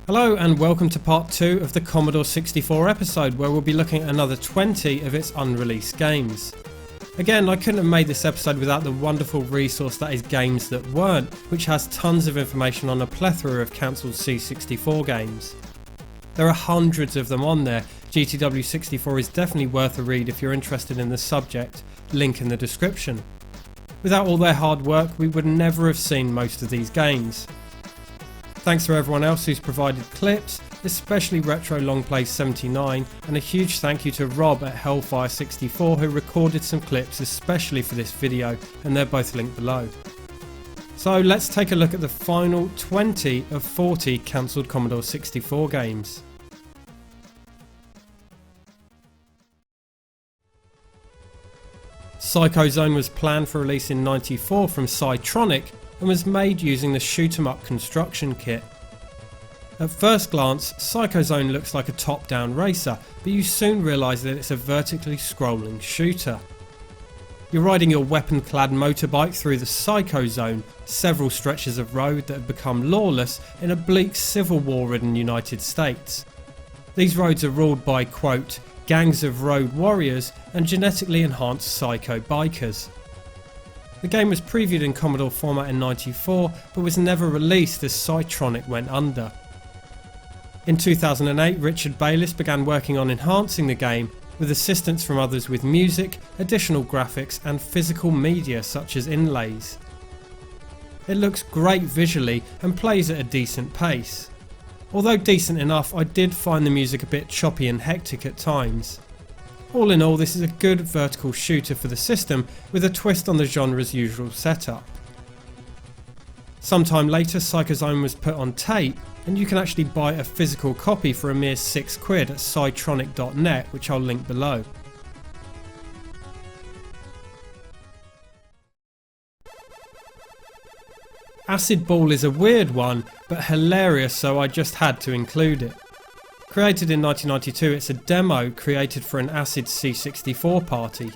Hello and welcome to part 2 of the Commodore 64 episode, where we'll be looking at another 20 of its unreleased games. Again, I couldn't have made this episode without the wonderful resource that is Games That Weren't, which has tons of information on a plethora of cancelled C64 games. There are hundreds of them on there. GTW64 is definitely worth a read if you're interested in the subject, link in the description. Without all their hard work, we would never have seen most of these games. Thanks to everyone else who's provided clips, especially Retro Longplay 79, and a huge thank you to Rob at Hellfire 64 who recorded some clips especially for this video, and they're both linked below. So let's take a look at the final 20 of 40 cancelled Commodore 64 games. Psycho Zone was planned for release in '94 from Cytronic and was made using the Shoot 'em Up construction kit. At first glance, Psycho Zone looks like a top-down racer, but you soon realise that it's a vertically scrolling shooter. You're riding your weapon-clad motorbike through the Psycho Zone, several stretches of road that have become lawless in a bleak civil war-ridden United States. These roads are ruled by, quote, gangs of road warriors and genetically enhanced psycho bikers. The game was previewed in Commodore format in '94 but was never released as Cytronic went under. In 2008, Richard Bayliss began working on enhancing the game with assistance from others with music, additional graphics and physical media such as inlays. It looks great visually and plays at a decent pace. Although decent enough, I did find the music a bit choppy and hectic at times. All in all, this is a good vertical shooter for the system with a twist on the genre's usual setup. Sometime later, Psycho Zone was put on tape and you can actually buy a physical copy for a mere £6 at cytronic.net, which I'll link below. Acid Ball is a weird one, but hilarious, so I just had to include it. Created in 1992, it's a demo created for an Acid C64 party.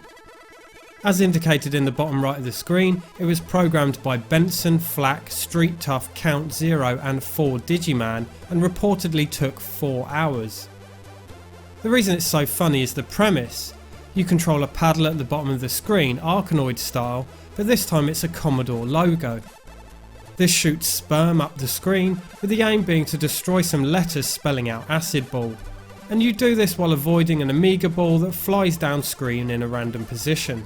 As indicated in the bottom right of the screen, it was programmed by Benson, Flack, Street Tough, Count Zero and 4Digiman and reportedly took 4 hours. The reason it's so funny is the premise. You control a paddle at the bottom of the screen, Arkanoid style, but this time it's a Commodore logo. This shoots sperm up the screen, with the aim being to destroy some letters spelling out Acid Ball. And you do this while avoiding an Amiga ball that flies down screen in a random position.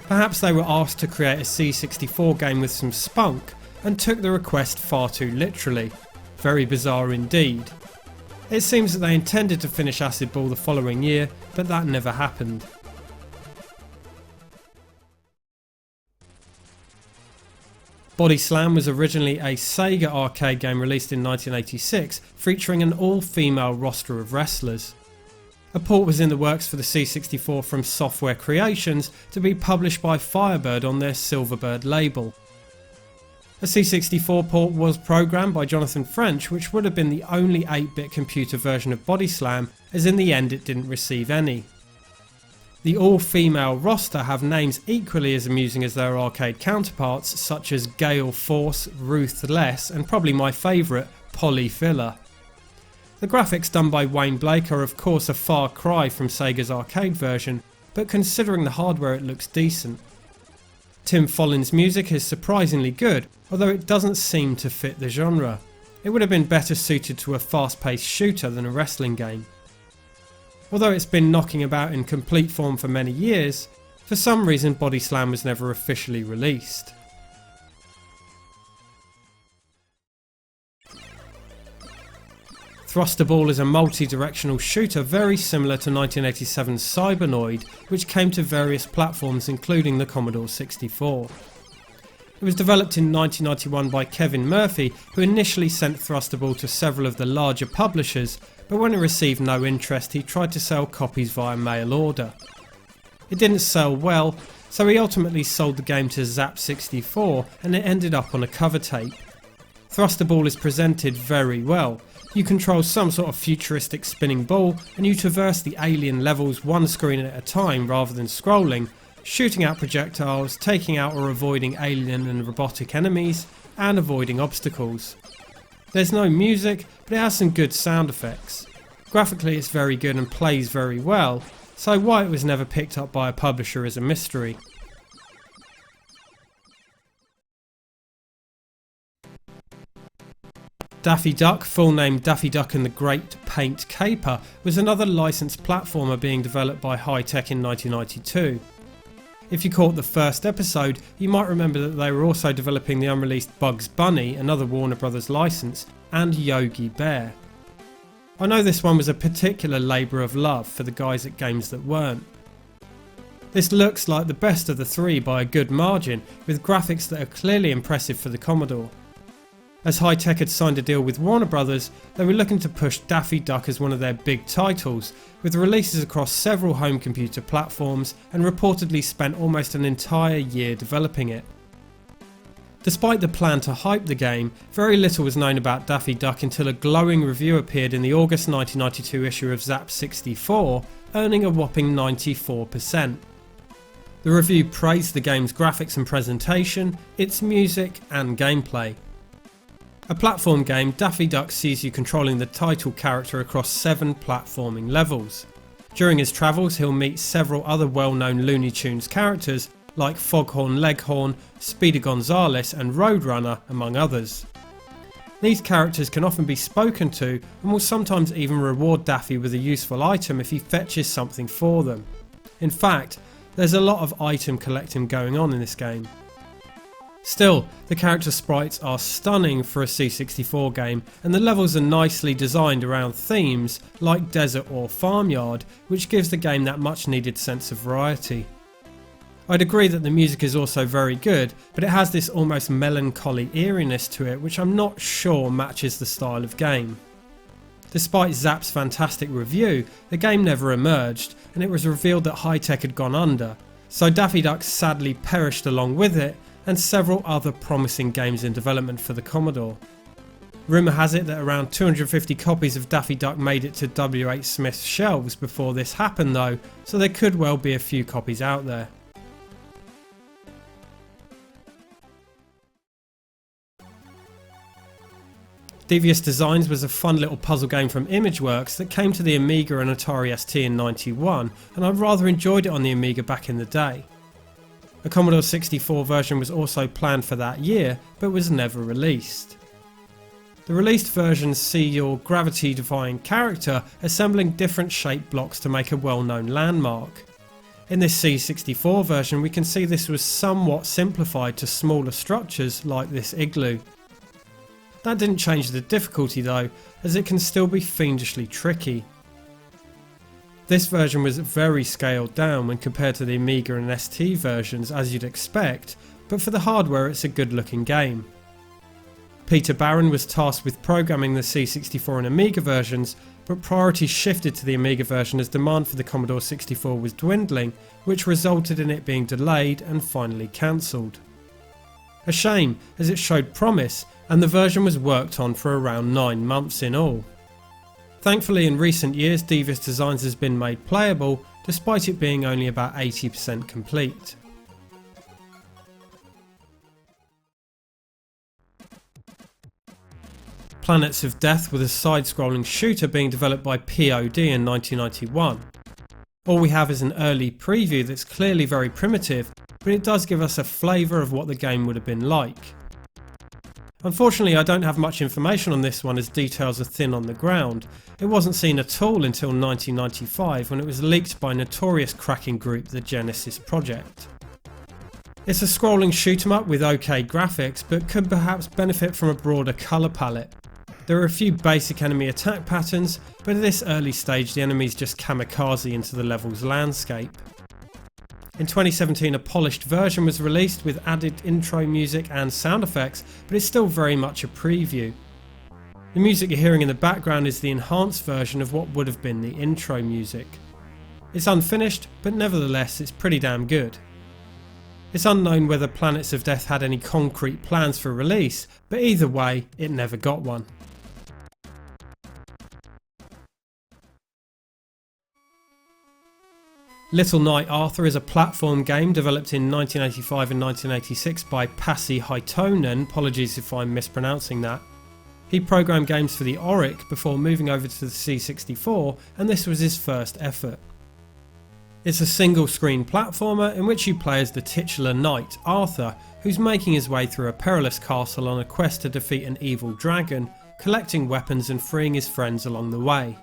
Perhaps they were asked to create a C64 game with some spunk and took the request far too literally. Very bizarre indeed. It seems that they intended to finish Acid Ball the following year, but that never happened. Body Slam was originally a Sega arcade game released in 1986 featuring an all-female roster of wrestlers. A port was in the works for the C64 from Software Creations to be published by Firebird on their Silverbird label. A C64 port was programmed by Jonathan French, which would have been the only 8-bit computer version of Body Slam, as in the end it didn't receive any. The all-female roster have names equally as amusing as their arcade counterparts, such as Gale Force, Ruthless and probably my favourite, Polly Filler. The graphics done by Wayne Blake are of course a far cry from Sega's arcade version, but considering the hardware it looks decent. Tim Follin's music is surprisingly good, although it doesn't seem to fit the genre. It would have been better suited to a fast-paced shooter than a wrestling game. Although it's been knocking about in complete form for many years, for some reason Body Slam was never officially released. Thruster Ball is a multi-directional shooter very similar to 1987's Cybernoid, which came to various platforms including the Commodore 64. It was developed in 1991 by Kevin Murphy, who initially sent Thruster Ball to several of the larger publishers, but when it received no interest he tried to sell copies via mail order. It didn't sell well, so he ultimately sold the game to Zap 64 and it ended up on a cover tape. Thruster Ball is presented very well. You control some sort of futuristic spinning ball and you traverse the alien levels one screen at a time rather than scrolling, shooting out projectiles, taking out or avoiding alien and robotic enemies, and avoiding obstacles. There's no music, but it has some good sound effects. Graphically it's very good and plays very well, so why it was never picked up by a publisher is a mystery. Daffy Duck, full name Daffy Duck and the Great Paint Caper, was another licensed platformer being developed by Hi-Tech in 1992. If you caught the first episode, you might remember that they were also developing the unreleased Bugs Bunny, another Warner Brothers license, and Yogi Bear. I know this one was a particular labour of love for the guys at Games That Weren't. This looks like the best of the three by a good margin, with graphics that are clearly impressive for the Commodore. As Hi-Tech had signed a deal with Warner Brothers, they were looking to push Daffy Duck as one of their big titles, with releases across several home computer platforms, and reportedly spent almost an entire year developing it. Despite the plan to hype the game, very little was known about Daffy Duck until a glowing review appeared in the August 1992 issue of Zap 64, earning a whopping 94%. The review praised the game's graphics and presentation, its music and gameplay. A platform game, Daffy Duck sees you controlling the title character across 7 platforming levels. During his travels he'll meet several other well-known Looney Tunes characters like Foghorn Leghorn, Speedy Gonzales and Roadrunner, among others. These characters can often be spoken to and will sometimes even reward Daffy with a useful item if he fetches something for them. In fact, there's a lot of item collecting going on in this game. Still, the character sprites are stunning for a C64 game, and the levels are nicely designed around themes like desert or farmyard, which gives the game that much needed sense of variety. I'd agree that the music is also very good, but it has this almost melancholy eeriness to it which I'm not sure matches the style of game. Despite Zap's fantastic review, the game never emerged, and it was revealed that Hi-Tech had gone under, so Daffy Duck sadly perished along with it, and several other promising games in development for the Commodore. Rumour has it that around 250 copies of Daffy Duck made it to W.H. Smith's shelves before this happened though, so there could well be a few copies out there. Devious Designs was a fun little puzzle game from Imageworks that came to the Amiga and Atari ST in '91, and I rather enjoyed it on the Amiga back in the day. A Commodore 64 version was also planned for that year, but was never released. The released versions see your gravity-defying character assembling different shaped blocks to make a well-known landmark. In this C64 version we can see this was somewhat simplified to smaller structures like this igloo. That didn't change the difficulty though, as it can still be fiendishly tricky. This version was very scaled down when compared to the Amiga and ST versions, as you'd expect, but for the hardware it's a good looking game. Peter Barron was tasked with programming the C64 and Amiga versions, but priority shifted to the Amiga version as demand for the Commodore 64 was dwindling, which resulted in it being delayed and finally cancelled. A shame, as it showed promise, and the version was worked on for around 9 months in all. Thankfully in recent years Devious Designs has been made playable, despite it being only about 80% complete. Planets of Death was a side-scrolling shooter being developed by POD in 1991. All we have is an early preview that's clearly very primitive, but it does give us a flavour of what the game would have been like. Unfortunately I don't have much information on this one as details are thin on the ground. It wasn't seen at all until 1995 when it was leaked by notorious cracking group the Genesis Project. It's a scrolling shoot 'em up with OK graphics, but could perhaps benefit from a broader colour palette. There are a few basic enemy attack patterns, but at this early stage the enemies just kamikaze into the level's landscape. In 2017 a polished version was released with added intro music and sound effects, but it's still very much a preview. The music you're hearing in the background is the enhanced version of what would have been the intro music. It's unfinished, but nevertheless it's pretty damn good. It's unknown whether Planets of Death had any concrete plans for release, but either way it never got one. Little Knight Arthur is a platform game developed in 1985 and 1986 by Pasi Haitonen, apologies if I'm mispronouncing that. He programmed games for the Auric before moving over to the C64, and this was his first effort. It's a single screen platformer in which you play as the titular knight, Arthur, who's making his way through a perilous castle on a quest to defeat an evil dragon, collecting weapons and freeing his friends along the way.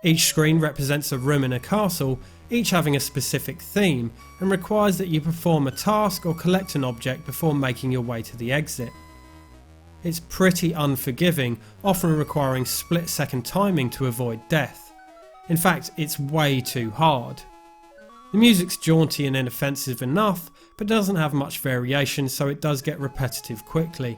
Each screen represents a room in a castle, each having a specific theme, and requires that you perform a task or collect an object before making your way to the exit. It's pretty unforgiving, often requiring split-second timing to avoid death. In fact, it's way too hard. The music's jaunty and inoffensive enough, but doesn't have much variation, so it does get repetitive quickly.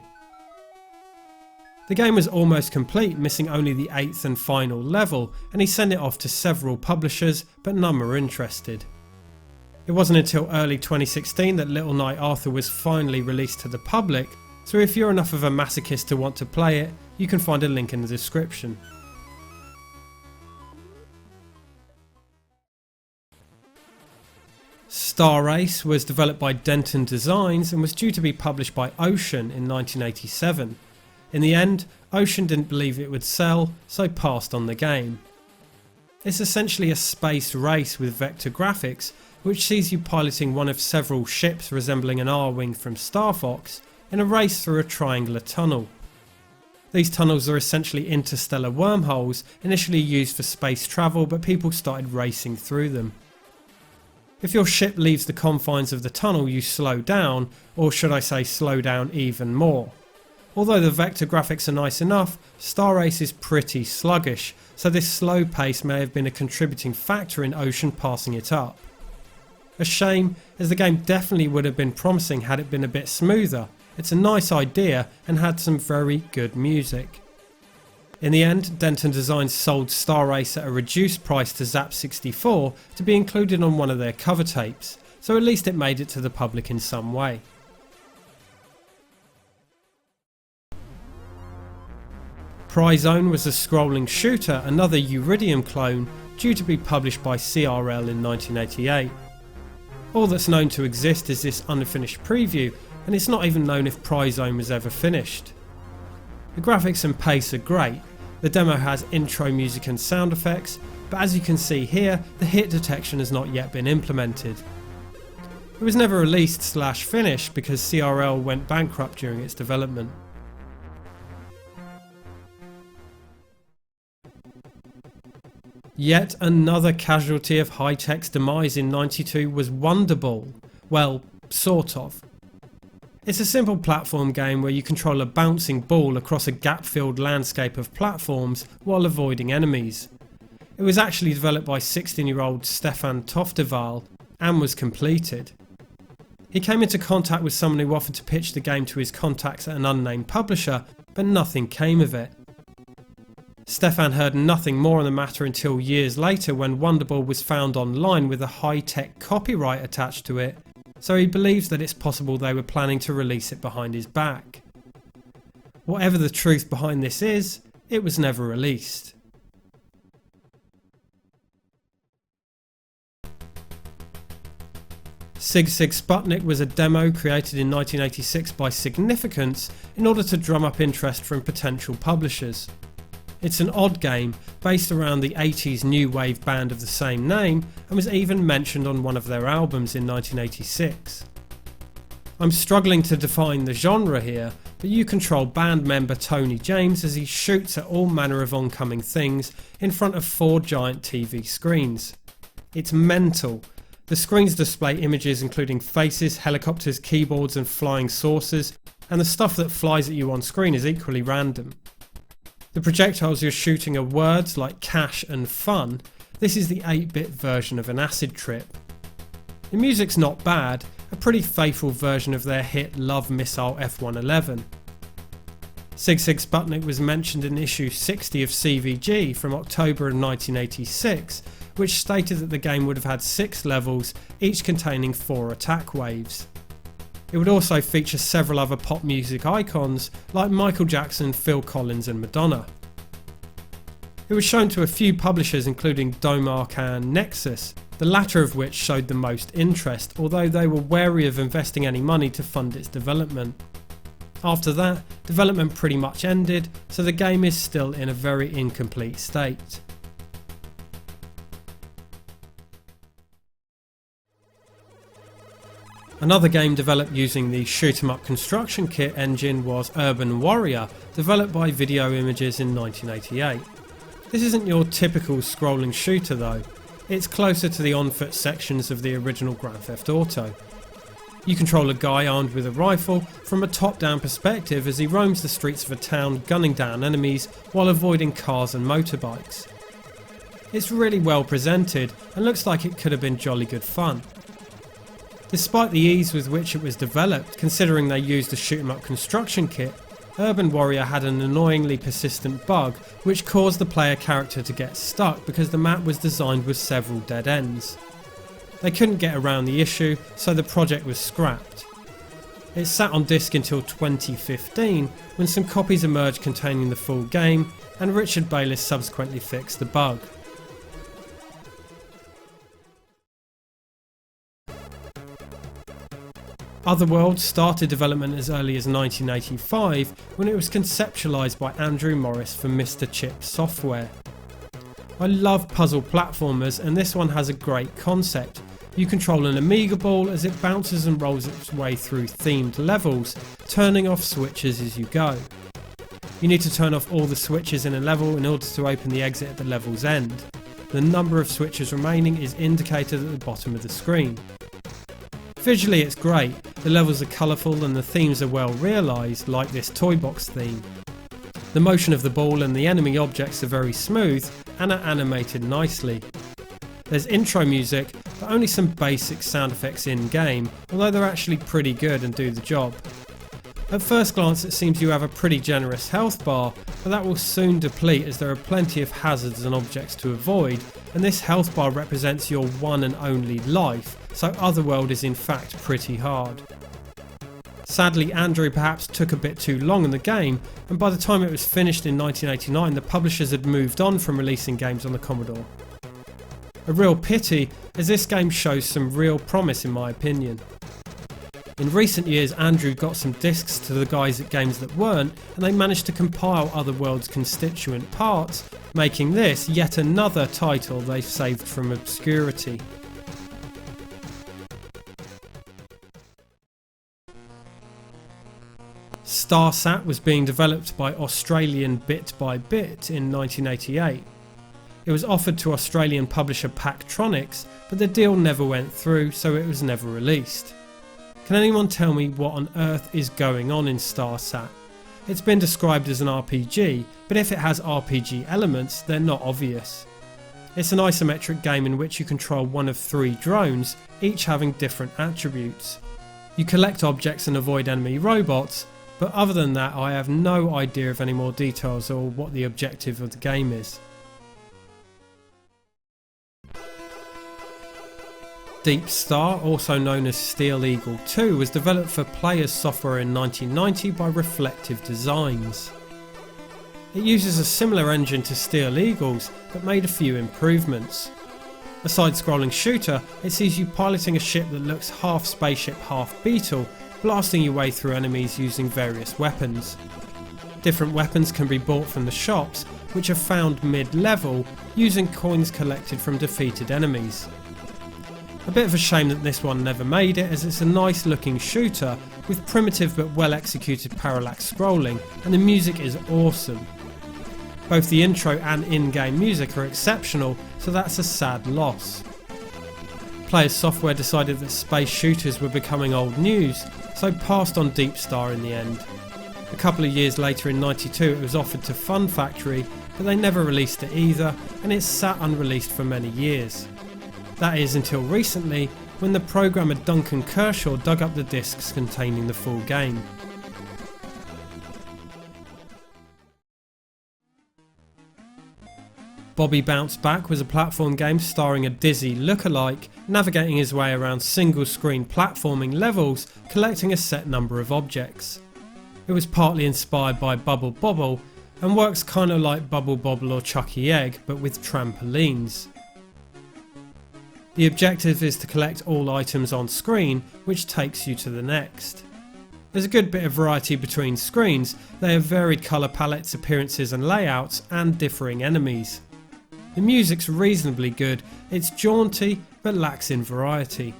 The game was almost complete, missing only the 8th and final level, and he sent it off to several publishers, but none were interested. It wasn't until early 2016 that Little Knight Arthur was finally released to the public, so if you're enough of a masochist to want to play it, you can find a link in the description. Star Race was developed by Denton Designs and was due to be published by Ocean in 1987. In the end, Ocean didn't believe it would sell, so passed on the game. It's essentially a space race with vector graphics, which sees you piloting one of several ships resembling an R-Wing from Star Fox in a race through a triangular tunnel. These tunnels are essentially interstellar wormholes, initially used for space travel, but people started racing through them. If your ship leaves the confines of the tunnel, you slow down, or should I say slow down even more. Although the vector graphics are nice enough, Star Race is pretty sluggish, so this slow pace may have been a contributing factor in Ocean passing it up. A shame, as the game definitely would have been promising had it been a bit smoother. It's a nice idea and had some very good music. In the end, Denton Designs sold Star Race at a reduced price to Zap64 to be included on one of their cover tapes, so at least it made it to the public in some way. Pryzone was a scrolling shooter, another Uridium clone, due to be published by CRL in 1988. All that's known to exist is this unfinished preview, and it's not even known if Pryzone was ever finished. The graphics and pace are great. The demo has intro music and sound effects, but as you can see here, the hit detection has not yet been implemented. It was never released/finished because CRL went bankrupt during its development. Yet another casualty of Hi-Tech's demise in '92 was Wonderball. Well, sort of. It's a simple platform game where you control a bouncing ball across a gap-filled landscape of platforms while avoiding enemies. It was actually developed by 16-year-old Stefan Tofteval and was completed. He came into contact with someone who offered to pitch the game to his contacts at an unnamed publisher, but nothing came of it. Stefan heard nothing more on the matter until years later when Wonderball was found online with a Hi-Tech copyright attached to it, so he believes that it's possible they were planning to release it behind his back. Whatever the truth behind this is, it was never released. Sig Sig Sputnik was a demo created in 1986 by Significance in order to drum up interest from potential publishers. It's an odd game based around the 80s new wave band of the same name and was even mentioned on one of their albums in 1986. I'm struggling to define the genre here, but you control band member Tony James as he shoots at all manner of oncoming things in front of 4 giant TV screens. It's mental. The screens display images including faces, helicopters, keyboards and flying saucers, and the stuff that flies at you on screen is equally random. The projectiles you're shooting are words like cash and fun. This is the 8-bit version of an acid trip. The music's not bad, a pretty faithful version of their hit Love Missile F-111. Sig Sig Sputnik was mentioned in issue 60 of CVG from October of 1986, which stated that the game would have had 6 levels, each containing 4 attack waves. It would also feature several other pop music icons like Michael Jackson, Phil Collins and Madonna. It was shown to a few publishers including Domark and Nexus, the latter of which showed the most interest, although they were wary of investing any money to fund its development. After that, development pretty much ended, so the game is still in a very incomplete state. Another game developed using the Shoot 'em Up Construction Kit engine was Urban Warrior, developed by Video Images in 1988. This isn't your typical scrolling shooter though, it's closer to the on-foot sections of the original Grand Theft Auto. You control a guy armed with a rifle from a top-down perspective as he roams the streets of a town gunning down enemies while avoiding cars and motorbikes. It's really well presented and looks like it could have been jolly good fun. Despite the ease with which it was developed, considering they used a shoot 'em up construction kit, Urban Warrior had an annoyingly persistent bug which caused the player character to get stuck because the map was designed with several dead ends. They couldn't get around the issue, so the project was scrapped. It sat on disk until 2015 when some copies emerged containing the full game, and Richard Bayliss subsequently fixed the bug. Otherworld started development as early as 1985 when it was conceptualised by Andrew Morris for Mr. Chip Software. I love puzzle platformers, and this one has a great concept. You control an Amiga ball as it bounces and rolls its way through themed levels, turning off switches as you go. You need to turn off all the switches in a level in order to open the exit at the level's end. The number of switches remaining is indicated at the bottom of the screen. Visually it's great, the levels are colourful and the themes are well realised, like this toy box theme. The motion of the ball and the enemy objects are very smooth and are animated nicely. There's intro music, but only some basic sound effects in game, although they're actually pretty good and do the job. At first glance it seems you have a pretty generous health bar, but that will soon deplete as there are plenty of hazards and objects to avoid, and this health bar represents your one and only life, so Otherworld is in fact pretty hard. Sadly, Andrew perhaps took a bit too long in the game, and by the time it was finished in 1989 the publishers had moved on from releasing games on the Commodore. A real pity, as this game shows some real promise in my opinion. In recent years Andrew got some discs to the guys at Games That Weren't, and they managed to compile Otherworld's constituent parts, making this yet another title they've saved from obscurity. StarSat was being developed by Australian Bit by Bit in 1988. It was offered to Australian publisher Paktronics, but the deal never went through, so it was never released. Can anyone tell me what on earth is going on in StarSat? It's been described as an RPG, but if it has RPG elements, they're not obvious. It's an isometric game in which you control one of 3 drones, each having different attributes. You collect objects and avoid enemy robots, but other than that I have no idea of any more details or what the objective of the game is. Deep Star, also known as Steel Eagle 2, was developed for Players Software in 1990 by Reflective Designs. It uses a similar engine to Steel Eagle's, but made a few improvements. A side-scrolling shooter, it sees you piloting a ship that looks half spaceship, half beetle, blasting your way through enemies using various weapons. Different weapons can be bought from the shops, which are found mid-level, using coins collected from defeated enemies. A bit of a shame that this one never made it, as it's a nice looking shooter with primitive but well executed parallax scrolling, and the music is awesome. Both the intro and in-game music are exceptional, so that's a sad loss. Players Software decided that space shooters were becoming old news, so passed on Deep Star in the end. A couple of years later in '92 it was offered to Fun Factory, but they never released it either, and it sat unreleased for many years. That is until recently, when the programmer Duncan Kershaw dug up the discs containing the full game. Bobby Bounce Back was a platform game starring a Dizzy lookalike, navigating his way around single screen platforming levels, collecting a set number of objects. It was partly inspired by Bubble Bobble, and works kinda like Bubble Bobble or Chucky Egg, but with trampolines. The objective is to collect all items on screen, which takes you to the next. There's a good bit of variety between screens. They have varied colour palettes, appearances and layouts, and differing enemies. The music's reasonably good, it's jaunty but lacks in variety.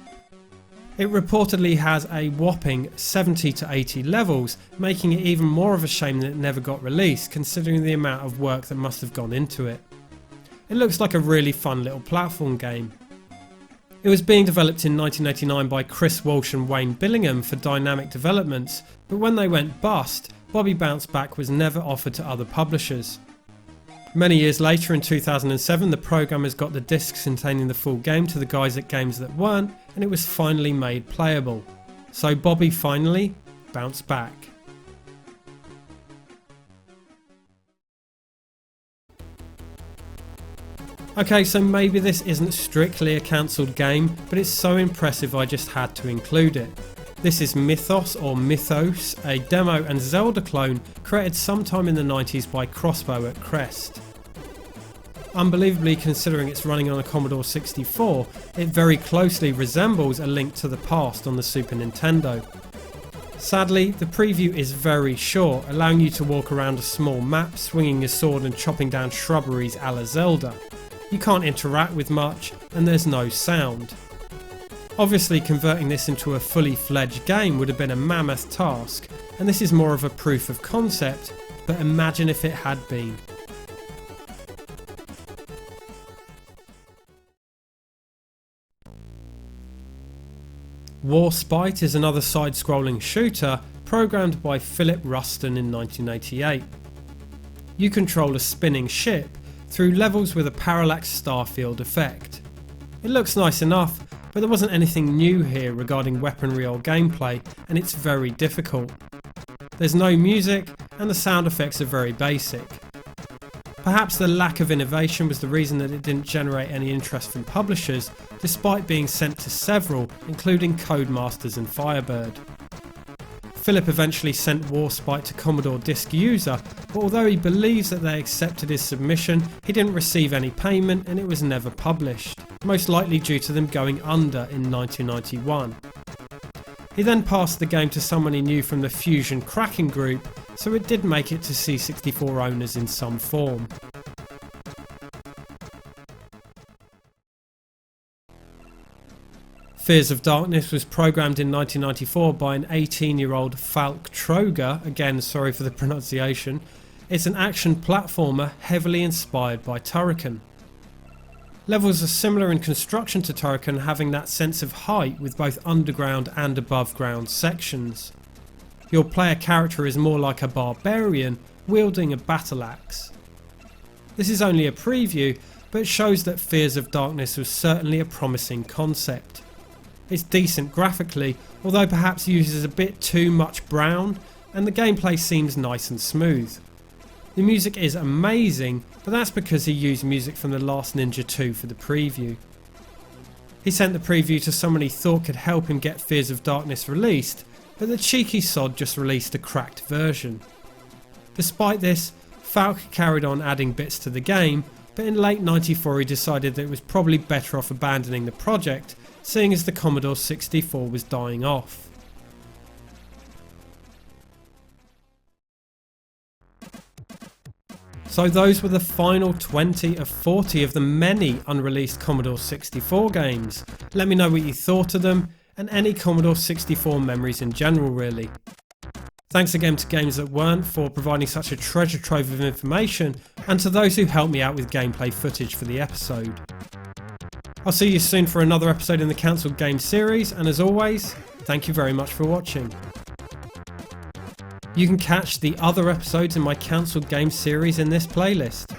It reportedly has a whopping 70 to 80 levels, making it even more of a shame that it never got released, considering the amount of work that must have gone into it. It looks like a really fun little platform game. It was being developed in 1989 by Chris Walsh and Wayne Billingham for Dynamic Developments, but when they went bust, Bobby Bounce Back was never offered to other publishers. Many years later in 2007, the programmers got the discs containing the full game to the guys at Games That Weren't, and it was finally made playable. So Bobby finally bounced back. Okay, so maybe this isn't strictly a cancelled game, but it's so impressive I just had to include it. This is Mythos or Mythos, a demo and Zelda clone created sometime in the 90s by Crossbow at Crest. Unbelievably, considering it's running on a Commodore 64, it very closely resembles A Link to the Past on the Super Nintendo. Sadly, the preview is very short, allowing you to walk around a small map, swinging your sword and chopping down shrubberies a la Zelda. You can't interact with much, and there's no sound. Obviously, converting this into a fully fledged game would have been a mammoth task, and this is more of a proof of concept, but imagine if it had been. Warspite is another side-scrolling shooter programmed by Philip Ruston in 1988. You control a spinning ship through levels with a parallax starfield effect. It looks nice enough, but there wasn't anything new here regarding weaponry or gameplay, and it's very difficult. There's no music, and the sound effects are very basic. Perhaps the lack of innovation was the reason that it didn't generate any interest from publishers, despite being sent to several, including Codemasters and Firebird. Philip eventually sent Warspite to Commodore Disk User, but although he believes that they accepted his submission, he didn't receive any payment and it was never published, most likely due to them going under in 1991. He then passed the game to someone he knew from the Fusion Cracking group, so it did make it to C64 owners in some form. Fears of Darkness was programmed in 1994 by an 18-year-old Falk Troger, again sorry for the pronunciation. It's an action platformer heavily inspired by Turrican. Levels are similar in construction to Turrican, having that sense of height with both underground and above ground sections. Your player character is more like a barbarian wielding a battle axe. This is only a preview, but shows that Fears of Darkness was certainly a promising concept. It's decent graphically, although perhaps uses a bit too much brown, and the gameplay seems nice and smooth. The music is amazing, but that's because he used music from The Last Ninja 2 for the preview. He sent the preview to someone he thought could help him get Fears of Darkness released, but the cheeky sod just released a cracked version. Despite this, Falk carried on adding bits to the game, but in late '94 he decided that it was probably better off abandoning the project, seeing as the Commodore 64 was dying off. So those were the final 20 of 40 of the many unreleased Commodore 64 games. Let me know what you thought of them, and any Commodore 64 memories in general really. Thanks again to Games That Weren't for providing such a treasure trove of information, and to those who helped me out with gameplay footage for the episode. I'll see you soon for another episode in the cancelled game series, and as always, thank you very much for watching. You can catch the other episodes in my cancelled game series in this playlist.